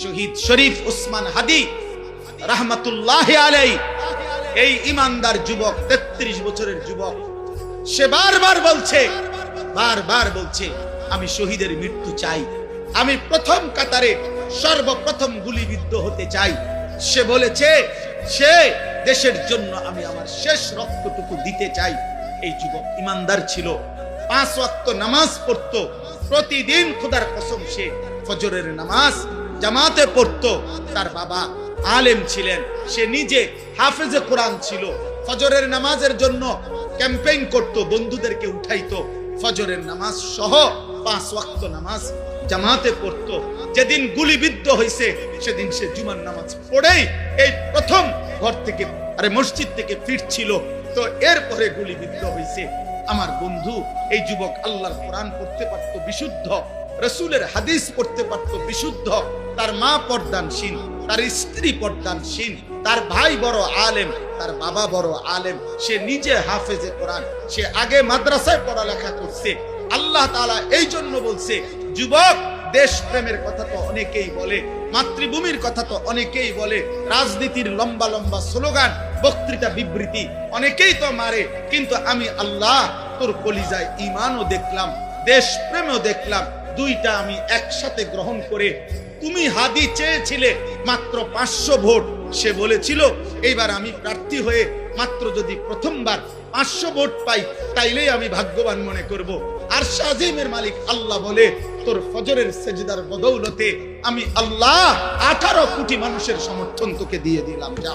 শহীদ শরীফ ওসমান হাদি রাহমাতুল্লাহি আলাইহি, এই ইমানদার যুবক, 33 বছরের যুবক, সে বারবার বলছে আমি শহীদের মৃত্যু চাই, আমি প্রথম কাতারে সর্বপ্রথম গুলিবিদ্ধ হতে চাই। সে বলেছে সে দেশের জন্য আমি আমার শেষ রক্তটুকু দিতে চাই। এই যুবক ইমানদার ছিল, 5 ওয়াক্ত নামাজ পড়তো প্রতিদিন, খোদার কসম সে ফজরের নামাজ জামাতে পড়তো। তার বাবা আলেম ছিলেন, সে নিজে হাফেজে কোরআন ছিল। ফজরের নামাজের জন্য ক্যাম্পেইন করত, বন্ধুদেরকে উঠাইতো, ফজরের নামাজ সহ 5 ওয়াক্ত নামাজ জামাতে পড়তো। যেদিন গুলিবিদ্ধ হয়েছে সেদিন সে জুমার নামাজ পড়েই এই প্রথম ঘর থেকে মসজিদ থেকে ফিরছিল, তো এরপরে গুলিবিদ্ধ হয়েছে। আমার বন্ধু এই যুবক আল্লাহর কোরআন পড়তে পারতো বিশুদ্ধ, রাসূলের হাদিস পড়তে পারতো বিশুদ্ধ, তার মা পর্দানশীল, তার স্ত্রী পর্দানশীল, তার ভাই বড় আলেম, তার বাবা বড় আলেম, সে নিজে হাফেজে কোরআন, সে আগে মাদ্রাসায় পড়ালেখা করছে। আল্লাহ তাআলা এই জন্য বলছে, যুবক দেশ প্রেমের কথা তো অনেকেই বলে, মাতৃভূমির কথা তো অনেকেই বলে, রাজনীতির লম্বা লম্বা স্লোগান, বক্তৃতা বিবৃতি অনেকেই তো মারে, কিন্তু আমি আল্লাহ তোর কলিজায় ঈমানও দেখলাম, দেশ প্রেমও দেখলাম, দুইটা আমি একসাথে গ্রহণ করে। তুমি হাদি চেয়েছিলে মাত্র 500 ভোট, সে বলেছিল এইবার আমি প্রার্থী হয়ে মাত্র যদি প্রথমবার 500 ভোট পাই তাইলেই আমি ভাগ্যবান মনে করব। আর শাজিমের মালিক আল্লাহ বলে, তোর ফজরের সেজদার বদৌলতে আমি আল্লাহ 18 কোটি মানুষের সমর্থন তোকে দিয়ে দিলাম, যা।